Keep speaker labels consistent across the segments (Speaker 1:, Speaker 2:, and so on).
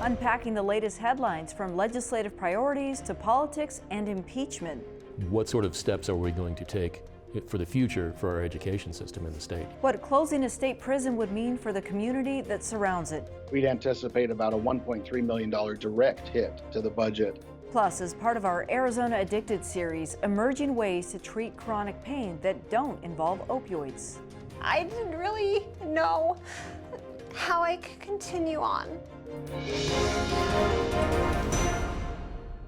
Speaker 1: unpacking the latest headlines from legislative priorities to politics and impeachment.
Speaker 2: What sort of steps are we going to take for the future for our education system in the state?
Speaker 1: What closing a state prison would mean for the community that surrounds it.
Speaker 3: We'd anticipate about a $1.3 million direct hit to the budget.
Speaker 1: Plus, as part of our Arizona Addicted series, emerging ways to treat chronic pain that don't involve opioids.
Speaker 4: I didn't really know how I could continue on.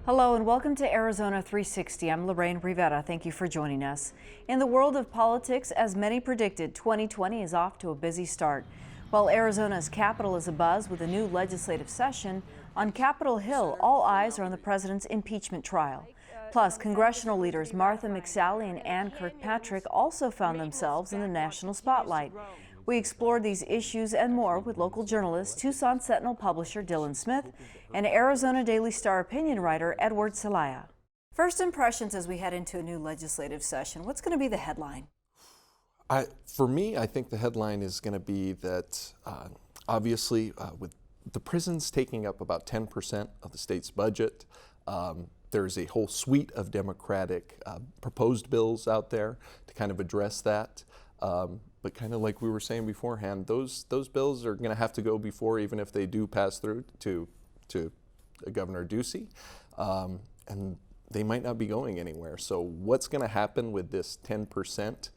Speaker 1: Hello and welcome to Arizona 360. I'm Lorraine Rivera. Thank you for joining us. In the world of politics, as many predicted, 2020 is off to a busy start. While Arizona's capital is abuzz with a new legislative session, on Capitol Hill, all eyes are on the president's impeachment trial. Plus, congressional leaders Martha McSally and Ann Kirkpatrick also found themselves in the national spotlight. We explored these issues and more with local journalist, Tucson Sentinel publisher Dylan Smith, and Arizona Daily Star opinion writer Edward Celaya. First impressions as we head into a new legislative session. What's going to be the headline?
Speaker 5: For me, I think the headline is going to be that obviously with the prisons taking up about 10% of the state's budget, there's a whole suite of Democratic proposed bills out there to kind of address that. But kind of like we were saying beforehand, those bills are going to have to go before, even if they do pass through to Governor Ducey, and they might not be going anywhere. So what's going to happen with this 10%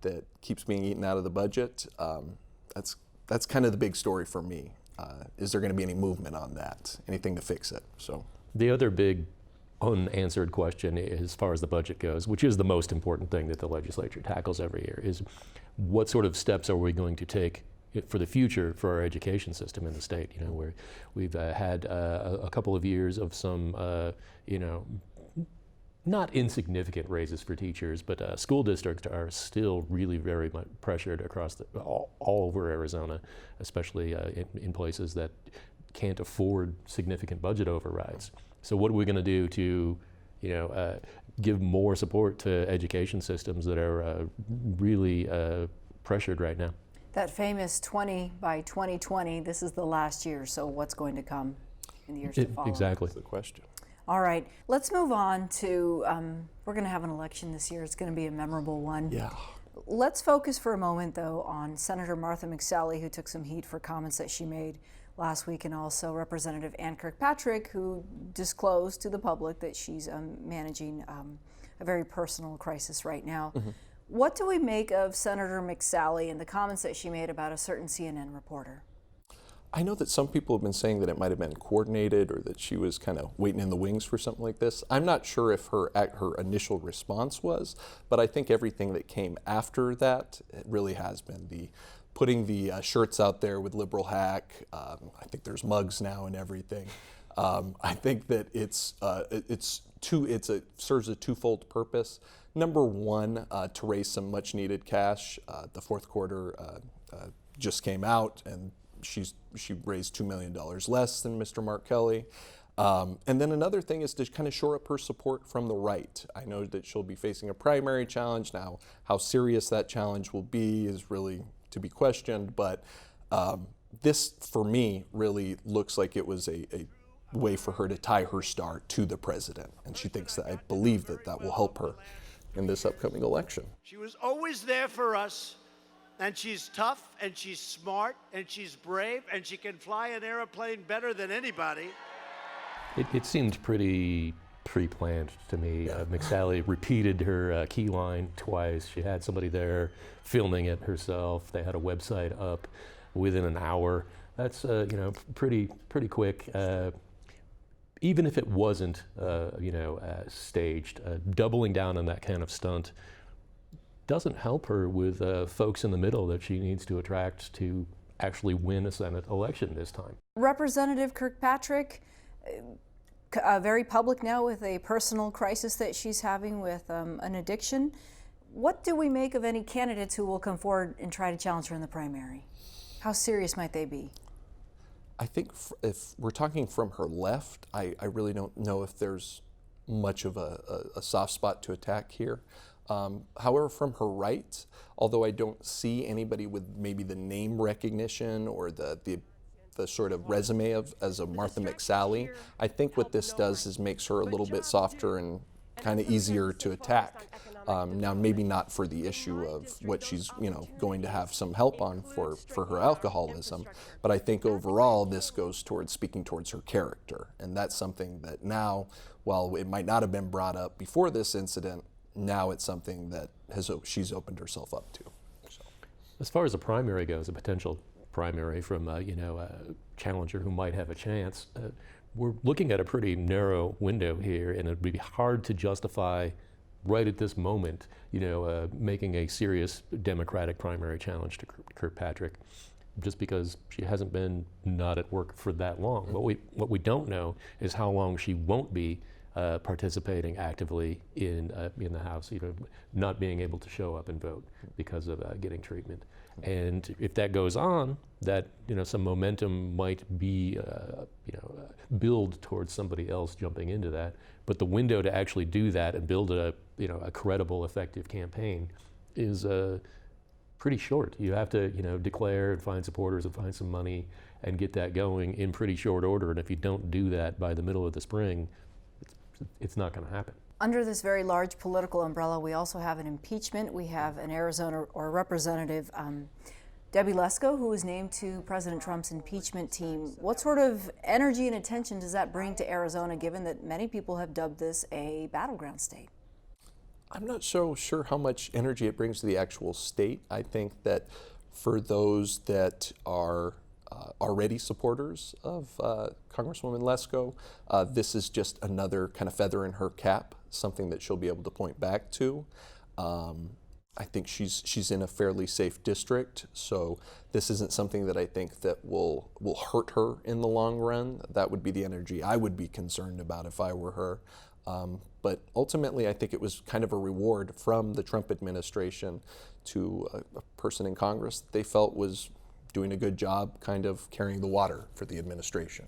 Speaker 5: that keeps being eaten out of the budget? That's kind of the big story for me. Is there going to be any movement on that? Anything to fix it? So
Speaker 2: the other big unanswered question as far as the budget goes, which is the most important thing that the legislature tackles every year, is what sort of steps are we going to take for the future for our education system in the state? You know, where we've had a couple of years of some, not insignificant raises for teachers, but school districts are still really very much pressured across all over Arizona, especially in places that can't afford significant budget overrides. So what are we going to do to, give more support to education systems that are really pressured right now?
Speaker 1: That famous 20 by 2020, this is the last year, so what's going to come in the years to follow?
Speaker 2: Exactly.
Speaker 5: that's the question.
Speaker 1: All right, let's move on to, we're going to have an election this year. It's going to be a memorable one.
Speaker 5: Yeah.
Speaker 1: Let's focus for a moment, though, on Senator Martha McSally, who took some heat for comments that she made last week, and also Representative Ann Kirkpatrick, who disclosed to the public that she's managing a very personal crisis right now. Mm-hmm. What do we make of Senator McSally and the comments that she made about a certain CNN reporter?
Speaker 5: I know that some people have been saying that it might have been coordinated or that she was kind of waiting in the wings for something like this. I'm not sure if her initial response was, but I think everything that came after that, it really has been putting the shirts out there with liberal hack. I think there's mugs now and everything. I think that it serves a twofold purpose. Number one, to raise some much needed cash. The fourth quarter just came out, and she raised $2 million less than Mr. Mark Kelly. And then another thing is to kind of shore up her support from the right. I know that she'll be facing a primary challenge now. How serious that challenge will be is really to be questioned, but this, for me, really looks like it was a way for her to tie her star to the president, and she thinks that, I believe that will help her in this upcoming election.
Speaker 6: She was always there for us, and she's tough, and she's smart, and she's brave, and she can fly an airplane better than anybody.
Speaker 2: It seemed pretty pre-planned to me. Yeah. McSally repeated her key line twice. She had somebody there filming it herself. They had a website up within an hour. That's pretty quick. Even if it wasn't staged, doubling down on that kind of stunt doesn't help her with folks in the middle that she needs to attract to actually win a Senate election this time.
Speaker 1: Representative Kirkpatrick, very public now with a personal crisis that she's having with an addiction. What do we make of any candidates who will come forward and try to challenge her in the primary? How serious might they be?
Speaker 5: I think if we're talking from her left, I really don't know if there's much of a soft spot to attack here. However, from her right, although I don't see anybody with maybe the name recognition or the the sort of resume of as a Martha McSally. I think what this does is makes her a little bit softer and kind of easier to attack. Now, maybe not for the issue of what she's, going to have some help on for her alcoholism, but I think overall this goes towards speaking towards her character, and that's something that now, while it might not have been brought up before this incident, now it's something that she's opened herself up to. So.
Speaker 2: As far as a primary goes, a potential primary from a challenger who might have a chance, we're looking at a pretty narrow window here, and it would be hard to justify right at this moment, making a serious Democratic primary challenge to Kirkpatrick, just because she hasn't been not at work for that long. What we don't know is how long she won't be participating actively in the House, not being able to show up and vote because of getting treatment. And if that goes on, that some momentum might be build towards somebody else jumping into that. But the window to actually do that and build a credible, effective campaign is pretty short. You have to declare and find supporters and find some money and get that going in pretty short order. And if you don't do that by the middle of the spring, it's not going to happen.
Speaker 1: Under this very large political umbrella, we also have an impeachment. We have an Arizona or Representative Debbie Lesko, who was named to President Trump's impeachment team. What sort of energy and attention does that bring to Arizona, given that many people have dubbed this a battleground state?
Speaker 5: I'm not so sure how much energy it brings to the actual state. I think that for those that are already supporters of Congresswoman Lesko, this is just another kind of feather in her cap, something that she'll be able to point back to. I think she's in a fairly safe district, so this isn't something that I think that will hurt her in the long run. That would be the energy I would be concerned about if I were her. But ultimately, I think it was kind of a reward from the Trump administration to a person in Congress that they felt was doing a good job kind of carrying the water for the administration.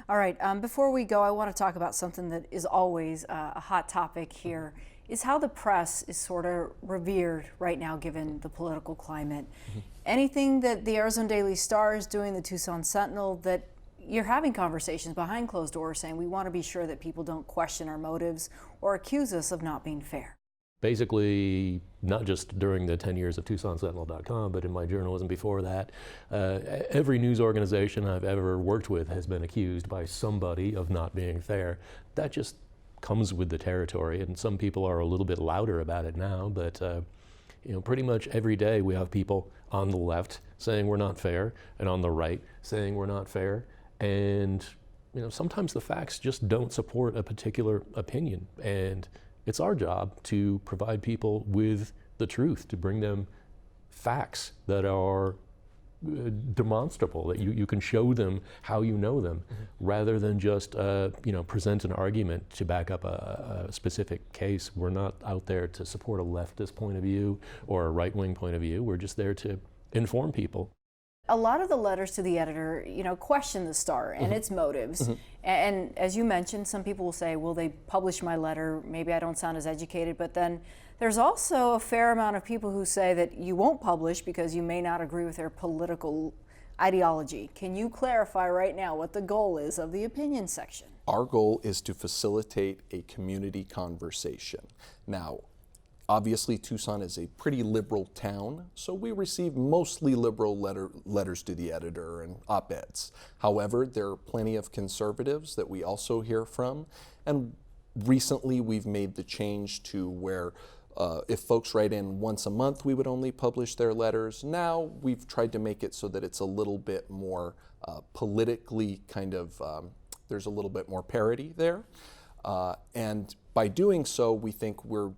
Speaker 1: All right, before we go, I want to talk about something that is always a hot topic here, is how the press is sort of revered right now given the political climate. Anything that the Arizona Daily Star is doing, the Tucson Sentinel, that you're having conversations behind closed doors saying we want to be sure that people don't question our motives or accuse us of not being fair.
Speaker 2: Basically, not just during the 10 years of TucsonSentinel.com, but in my journalism before that, every news organization I've ever worked with has been accused by somebody of not being fair. That just comes with the territory, and some people are a little bit louder about it now, but pretty much every day we have people on the left saying we're not fair, and on the right saying we're not fair, and sometimes the facts just don't support a particular opinion, and it's our job to provide people with the truth, to bring them facts that are demonstrable, that you can show them how you know them, rather than just present an argument to back up a specific case. We're not out there to support a leftist point of view or a right-wing point of view. We're just there to inform people.
Speaker 1: A lot of the letters to the editor, question the Star and its motives. And as you mentioned, some people will say, well, they published my letter, maybe I don't sound as educated, but then there's also a fair amount of people who say that you won't publish because you may not agree with their political ideology. Can you clarify right now what the goal is of the opinion section?
Speaker 5: Our goal is to facilitate a community conversation. Now, obviously, Tucson is a pretty liberal town, so we receive mostly liberal letters to the editor and op-eds. However, there are plenty of conservatives that we also hear from, and recently we've made the change to where if folks write in once a month, we would only publish their letters. Now we've tried to make it so that it's a little bit more politically kind of, there's a little bit more parity there. And by doing so, we think we're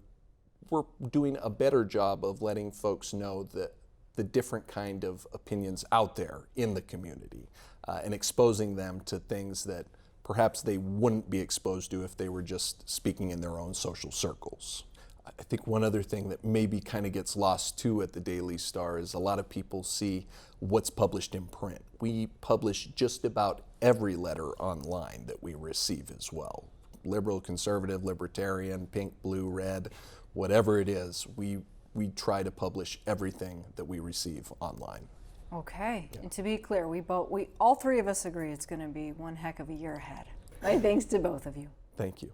Speaker 5: doing a better job of letting folks know that the different kind of opinions out there in the community and exposing them to things that perhaps they wouldn't be exposed to if they were just speaking in their own social circles. I think one other thing that maybe kind of gets lost too at the Daily Star is a lot of people see what's published in print. We publish just about every letter online that we receive as well. Liberal, conservative, libertarian, pink, blue, red, whatever it is, we try to publish everything that we receive online.
Speaker 1: Okay, and to be clear, we all three of us agree it's going to be one heck of a year ahead. My thanks to both of you.
Speaker 5: Thank you.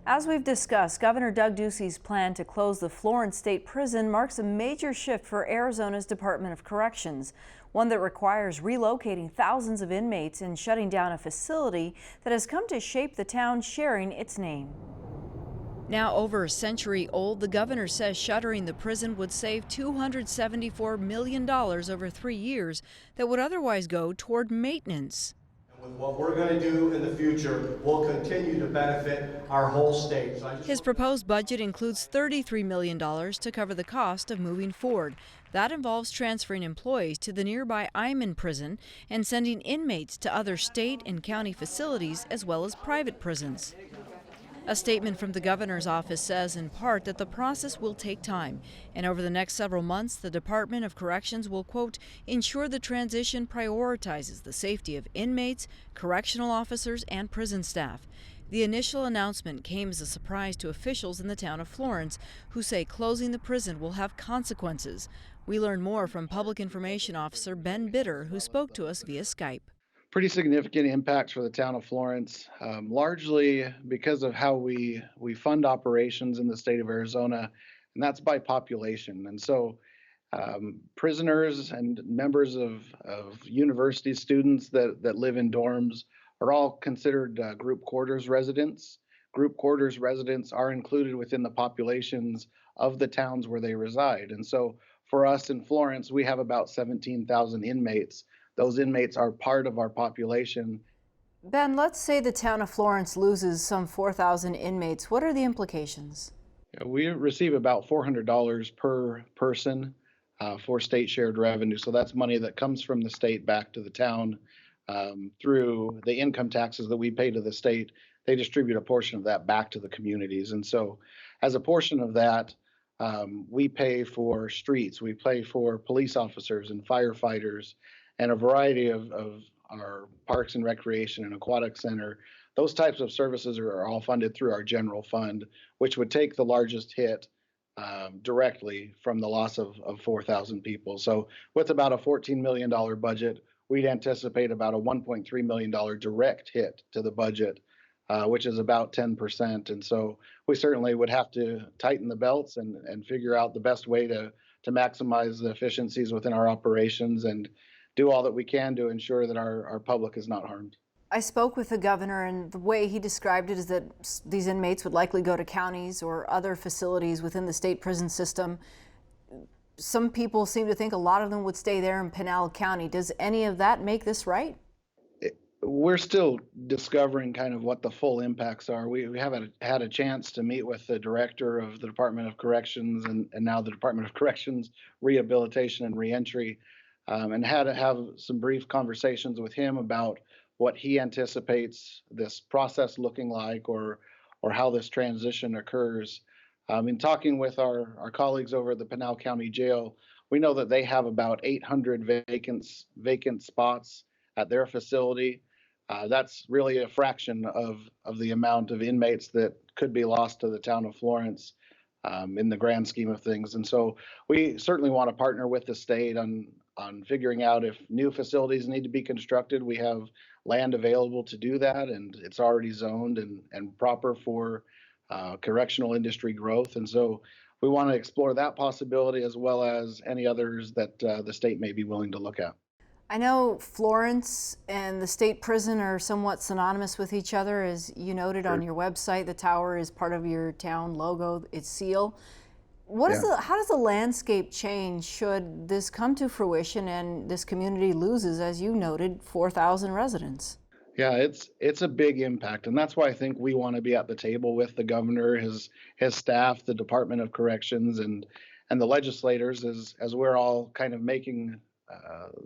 Speaker 1: As we've discussed, Governor Doug Ducey's plan to close the Florence State Prison marks a major shift for Arizona's Department of Corrections, one that requires relocating thousands of inmates and shutting down a facility that has come to shape the town sharing its name. Now over a century old, the governor says shuttering the prison would save $274 million over 3 years that would otherwise go toward maintenance.
Speaker 7: With what we're going to do in the future, will continue to benefit our whole state.
Speaker 1: His proposed budget includes $33 million to cover the cost of moving forward. That involves transferring employees to the nearby Iman prison and sending inmates to other state and county facilities as well as private prisons. A statement from the governor's office says in part that the process will take time, and over the next several months, the Department of Corrections will, quote, ensure the transition prioritizes the safety of inmates, correctional officers, and prison staff. The initial announcement came as a surprise to officials in the town of Florence, who say closing the prison will have consequences. We learn more from Public Information Officer Ben Bitter, who spoke to us via Skype.
Speaker 3: Pretty significant impacts for the town of Florence, largely because of how we fund operations in the state of Arizona, and that's by population. And so prisoners and members of university students that live in dorms are all considered group quarters residents. Group quarters residents are included within the populations of the towns where they reside. And so for us in Florence, we have about 17,000 inmates. Those inmates are part of our population.
Speaker 1: Ben, let's say the town of Florence loses some 4,000 inmates. What are the implications?
Speaker 3: We receive about $400 per person for state shared revenue. So that's money that comes from the state back to the town through the income taxes that we pay to the state. They distribute a portion of that back to the communities. And so as a portion of that, we pay for streets, we pay for police officers and firefighters, and a variety of our parks and recreation and aquatic center. Those types of services are all funded through our general fund, which would take the largest hit directly from the loss of 4,000 people. So with about a $14 million budget, we'd anticipate about a $1.3 million direct hit to the budget, which is about 10%. And so we certainly would have to tighten the belts and figure out the best way to maximize the efficiencies within our operations and do all that we can to ensure that our public is not harmed.
Speaker 1: I spoke with the governor, and the way he described it is that these inmates would likely go to counties or other facilities within the state prison system. Some people seem to think a lot of them would stay there in Pinal County. Does any of that make this right?
Speaker 3: We're still discovering kind of what the full impacts are. We haven't had a chance to meet with the director of the Department of Corrections and now the Department of Corrections Rehabilitation and Reentry, and had to have some brief conversations with him about what he anticipates this process looking like or how this transition occurs. In talking with our colleagues over at the Pinal County Jail, we know that they have about 800 vacant spots at their facility. That's really a fraction of the amount of inmates that could be lost to the town of Florence in the grand scheme of things. And so we certainly want to partner with the state on figuring out if new facilities need to be constructed. We have land available to do that, and it's already zoned and proper for correctional industry growth. And so we want to explore that possibility as well as any others that the state may be willing to look at.
Speaker 1: I know Florence and the state prison are somewhat synonymous with each other. As you noted on your website, the tower is part of your town logo, its seal. How does the landscape change should this come to fruition and this community loses, as you noted, 4,000 residents?
Speaker 3: Yeah, it's a big impact, and that's why I think we want to be at the table with the governor, his staff, the Department of Corrections, and the legislators as we're all kind of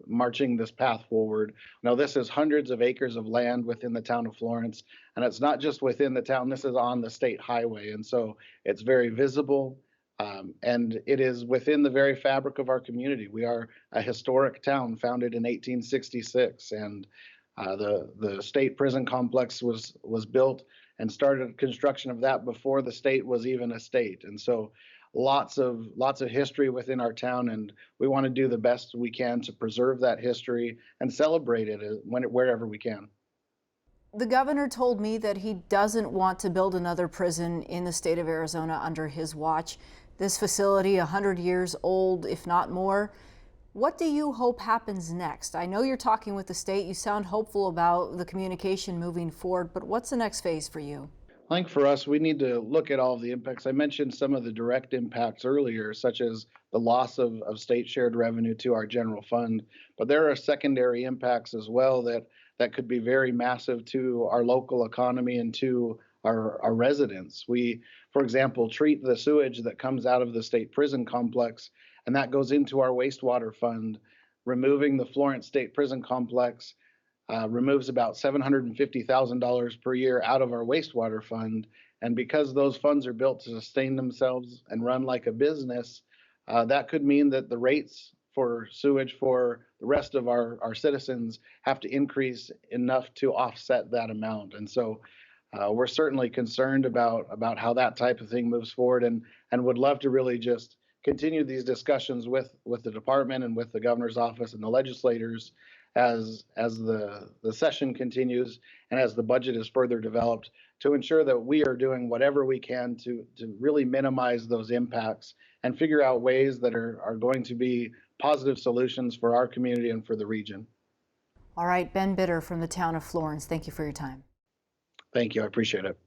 Speaker 3: marching this path forward. Now, this is hundreds of acres of land within the town of Florence, and it's not just within the town. This is on the state highway, and so it's very visible. And it is within the very fabric of our community. We are a historic town founded in 1866, and the state prison complex was built and started construction of that before the state was even a state. And so lots of history within our town, and we want to do the best we can to preserve that history and celebrate it wherever we can.
Speaker 1: The governor told me that he doesn't want to build another prison in the state of Arizona under his watch. This facility, 100 years old, if not more. What do you hope happens next? I know you're talking with the state. You sound hopeful about the communication moving forward, but what's the next phase for you?
Speaker 3: I think for us, we need to look at all of the impacts. I mentioned some of the direct impacts earlier, such as the loss of state shared revenue to our general fund. But there are secondary impacts as well that could be very massive to our local economy and to our residents. We, for example, treat the sewage that comes out of the state prison complex, and that goes into our wastewater fund. Removing the Florence State Prison Complex removes about $750,000 per year out of our wastewater fund. And because those funds are built to sustain themselves and run like a business, that could mean that the rates for sewage for the rest of our citizens have to increase enough to offset that amount. And so we're certainly concerned about how that type of thing moves forward, and would love to really just continue these discussions with the department and with the governor's office and the legislators as the session continues and as the budget is further developed, to ensure that we are doing whatever we can to really minimize those impacts and figure out ways that are going to be positive solutions for our community and for the region.
Speaker 1: All right, Ben Bitter from the town of Florence, thank you for your time.
Speaker 3: Thank you, I appreciate it.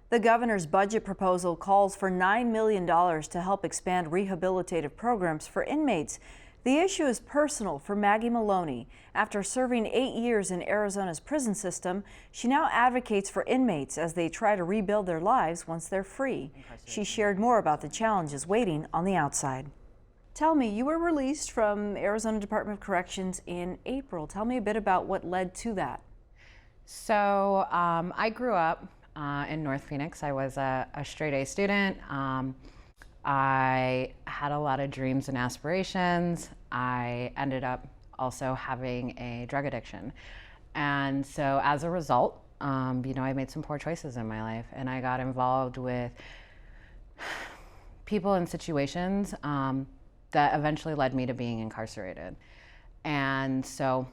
Speaker 1: The governor's budget proposal calls for $9 million to help expand rehabilitative programs for inmates. The issue is personal for Maggie Maloney. After serving 8 years in Arizona's prison system, she now advocates for inmates as they try to rebuild their lives once they're free. She shared more about the challenges waiting on the outside. Tell me, you were released from Arizona Department of Corrections in April. Tell me a bit about what led to that.
Speaker 8: So I grew up in North Phoenix. I was a straight A student. I had a lot of dreams and aspirations. I ended up also having a drug addiction. And so as a result, I made some poor choices in my life, and I got involved with people and situations that eventually led me to being incarcerated. And so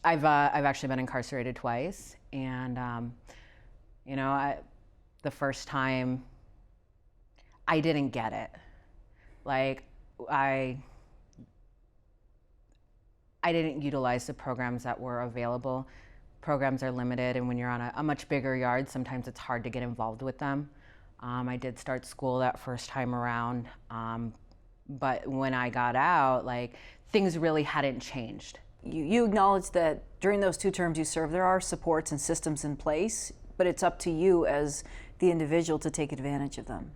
Speaker 8: I've actually been incarcerated twice, and the first time I didn't get it. Like I didn't utilize the programs that were available. Programs are limited, and when you're on a much bigger yard, sometimes it's hard to get involved with them. I did start school that first time around, but when I got out, things really hadn't changed.
Speaker 1: You acknowledge that during those 2 terms you served, there are supports and systems in place, but it's up to you as the individual to take advantage of them.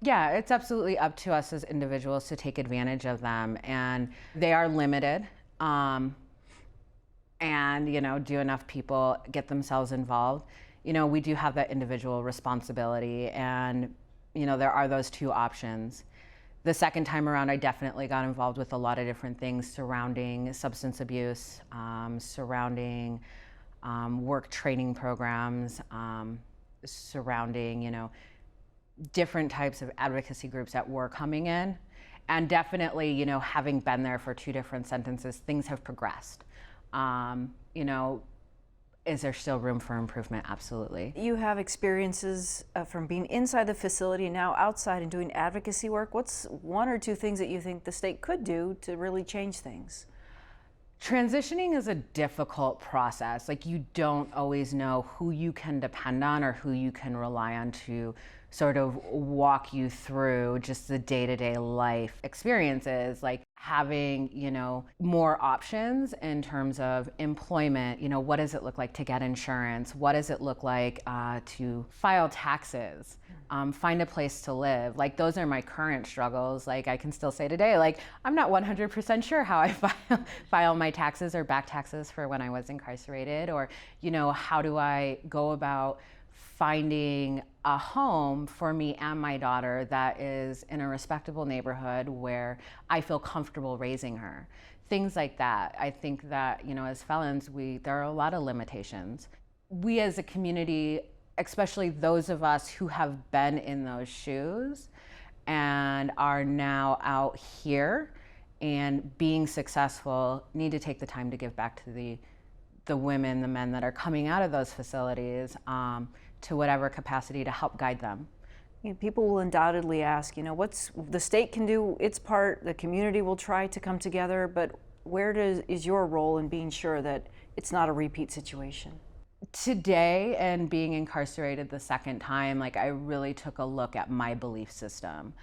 Speaker 8: Yeah, it's absolutely up to us as individuals to take advantage of them, and they are limited. And do enough people get themselves involved? We do have that individual responsibility, and there are those 2 options. The second time around, I definitely got involved with a lot of different things surrounding substance abuse, surrounding work training programs, surrounding, different types of advocacy groups that were coming in. And definitely, having been there for 2 different sentences, things have progressed. Is there still room for improvement? Absolutely.
Speaker 1: You have experiences from being inside the facility and now outside and doing advocacy work. What's 1 or 2 things that you think the state could do to really change things?
Speaker 8: Transitioning is a difficult process. You don't always know who you can depend on or who you can rely on to sort of walk you through just the day-to-day life experiences, having, more options in terms of employment. What does it look like to get insurance? What does it look like to file taxes? Find a place to live. Those are my current struggles. I can still say today, I'm not 100% sure how I file my taxes or back taxes for when I was incarcerated, or, how do I go about finding a home for me and my daughter that is in a respectable neighborhood where I feel comfortable raising her. Things like that. I think that, as felons, there are a lot of limitations. we as a community, especially those of us who have been in those shoes and are now out here and being successful, need to take the time to give back to the women, the men that are coming out of those facilities to whatever capacity to help guide them.
Speaker 1: People will undoubtedly ask, what's the state can do its part, the community will try to come together, but where is your role in being sure that it's not a repeat situation?
Speaker 8: Today, and being incarcerated the second time, I really took a look at my belief system.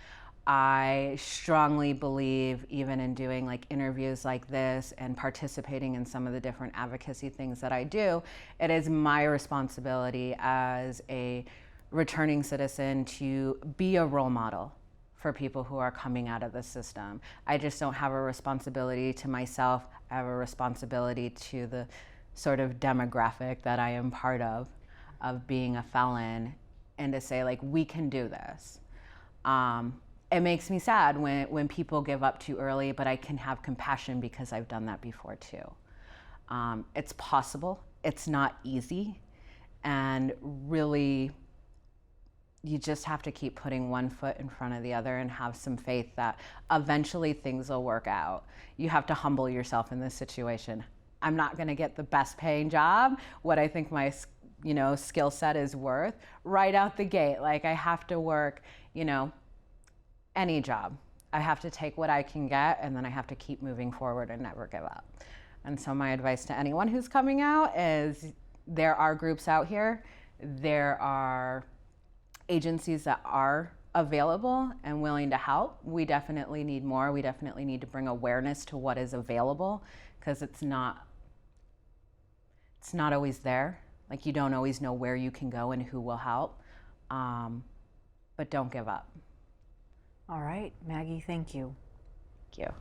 Speaker 8: I strongly believe, even in doing interviews like this and participating in some of the different advocacy things that I do, it is my responsibility as a returning citizen to be a role model for people who are coming out of the system. I just don't have a responsibility to myself. I have a responsibility to the sort of demographic that I am part of being a felon, and to say we can do this. It makes me sad when people give up too early, but I can have compassion because I've done that before too. It's possible, it's not easy, and really you just have to keep putting one foot in front of the other and have some faith that eventually things will work out. You have to humble yourself in this situation. I'm not gonna get the best paying job, what I think my skill set is worth, right out the gate. I have to work, any job. I have to take what I can get, and then I have to keep moving forward and never give up. And so my advice to anyone who's coming out is there are groups out here, there are agencies that are available and willing to help. We definitely need more. We definitely need to bring awareness to what is available, because it's not always there. You don't always know where you can go and who will help, but don't give up.
Speaker 1: All right, Maggie, thank you.
Speaker 8: Thank you.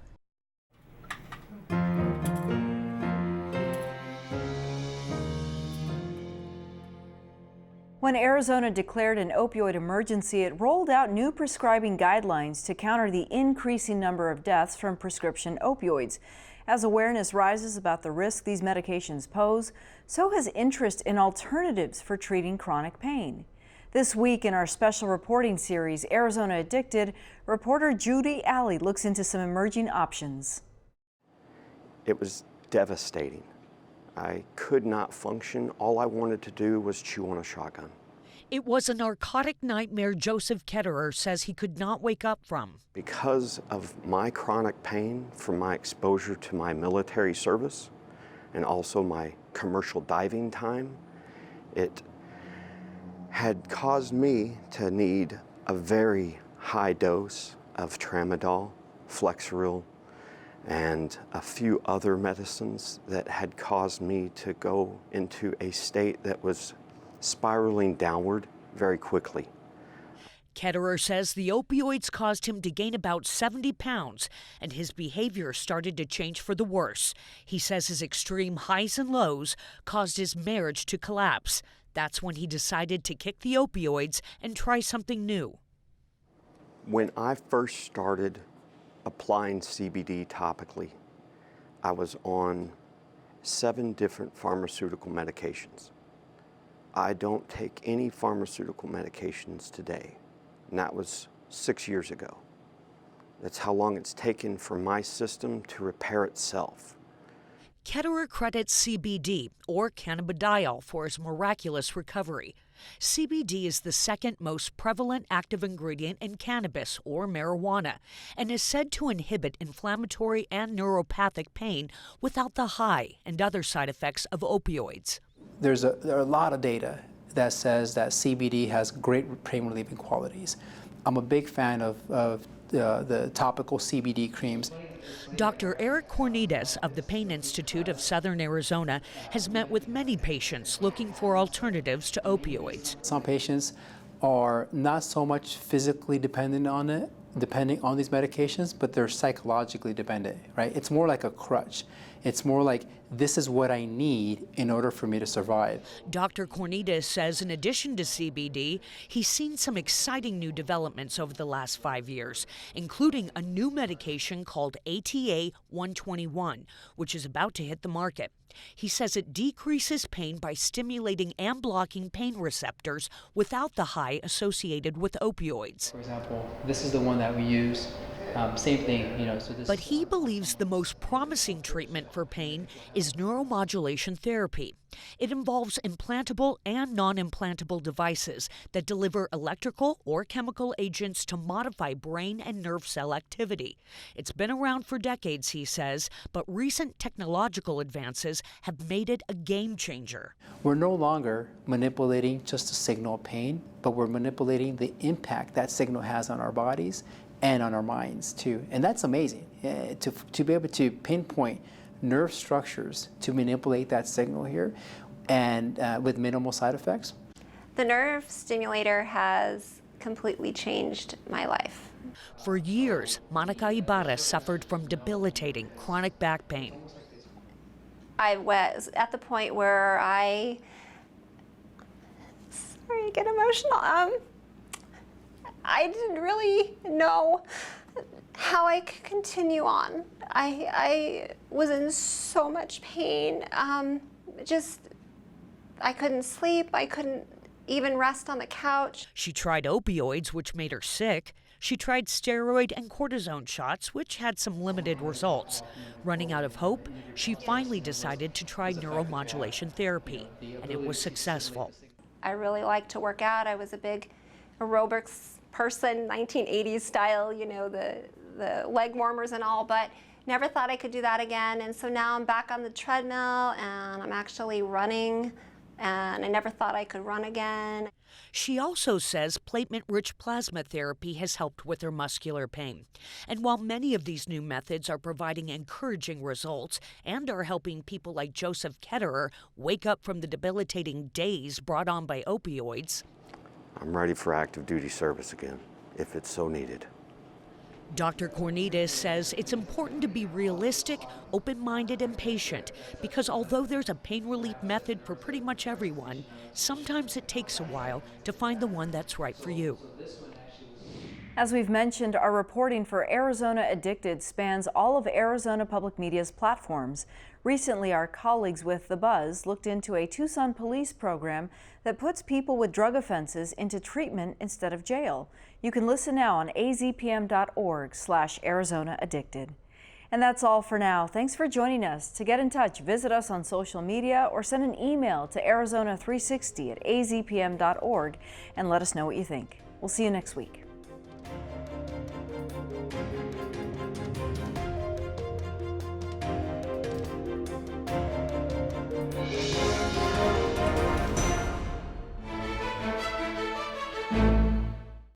Speaker 1: When Arizona declared an opioid emergency, it rolled out new prescribing guidelines to counter the increasing number of deaths from prescription opioids. As awareness rises about the risk these medications pose, so has interest in alternatives for treating chronic pain. This week in our special reporting series, Arizona Addicted, reporter Judy Alley looks into some emerging options.
Speaker 9: It was devastating. I could not function. All I wanted to do was chew on a shotgun.
Speaker 10: It was a narcotic nightmare Joseph Ketterer says he could not wake up from.
Speaker 9: Because of my chronic pain from my exposure to my military service and also my commercial diving time, it had caused me to need a very high dose of tramadol, Flexeril, and a few other medicines that had caused me to go into a state that was spiraling downward very quickly.
Speaker 10: Ketterer says the opioids caused him to gain about 70 pounds, and his behavior started to change for the worse. He says his extreme highs and lows caused his marriage to collapse. That's when he decided to kick the opioids and try something new.
Speaker 9: When I first started applying CBD topically, I was on 7 different pharmaceutical medications. I don't take any pharmaceutical medications today, and that was 6 years ago. That's how long it's taken for my system to repair itself.
Speaker 10: Ketterer credits CBD, or cannabidiol, for his miraculous recovery. CBD is the second most prevalent active ingredient in cannabis, or marijuana, and is said to inhibit inflammatory and neuropathic pain without the high and other side effects of opioids.
Speaker 11: There are a lot of data that says that CBD has great pain relieving qualities. I'm a big fan of the topical CBD creams.
Speaker 10: Dr. Eric Cornides of the Pain Institute of Southern Arizona has met with many patients looking for alternatives to opioids.
Speaker 11: Some patients are not so much physically depending on these medications, but they're psychologically dependent, right? It's more like a crutch. It's more like this is what I need in order for me to survive.
Speaker 10: Dr. Cornides says in addition to CBD, he's seen some exciting new developments over the last 5 years, including a new medication called ATA 121, which is about to hit the market. He says it decreases pain by stimulating and blocking pain receptors without the high associated with opioids.
Speaker 11: For example, this is the one that we use. Same thing, so this.
Speaker 10: But he believes the most promising treatment for pain is neuromodulation therapy. It involves implantable and non-implantable devices that deliver electrical or chemical agents to modify brain and nerve cell activity. It's been around for decades, he says, but recent technological advances have made it a game changer.
Speaker 11: We're no longer manipulating just to signal pain, but we're manipulating the impact that signal has on our bodies and on our minds too. And that's amazing, to be able to pinpoint nerve structures to manipulate that signal here and with minimal side effects.
Speaker 4: The nerve stimulator has completely changed my life.
Speaker 10: For years, Monica Ibarra suffered from debilitating chronic back pain.
Speaker 4: I was at the point where I get emotional. I didn't really know how I could continue on. I was in so much pain. I couldn't sleep. I couldn't even rest on the couch.
Speaker 10: She tried opioids, which made her sick. She tried steroid and cortisone shots, which had some limited results. Running out of hope, she finally decided to try neuromodulation therapy, and it was successful.
Speaker 4: I really liked to work out. I was a big aerobics person, 1980s style, the leg warmers and all, but never thought I could do that again. And so now I'm back on the treadmill and I'm actually running, and I never thought I could run again.
Speaker 10: She also says platelet-rich plasma therapy has helped with her muscular pain. And while many of these new methods are providing encouraging results and are helping people like Joseph Ketterer wake up from the debilitating daze brought on by opioids,
Speaker 9: I'm ready for active duty service again, if it's so needed.
Speaker 10: Dr. Cornides says it's important to be realistic, open-minded, and patient, because although there's a pain relief method for pretty much everyone, sometimes it takes a while to find the one that's right for you.
Speaker 1: As we've mentioned, our reporting for Arizona Addicted spans all of Arizona Public Media's platforms. Recently, our colleagues with The Buzz looked into a Tucson police program that puts people with drug offenses into treatment instead of jail. You can listen now on azpm.org/Arizona Addicted. And that's all for now. Thanks for joining us. To get in touch, visit us on social media or send an email to Arizona360@azpm.org and let us know what you think. We'll see you next week.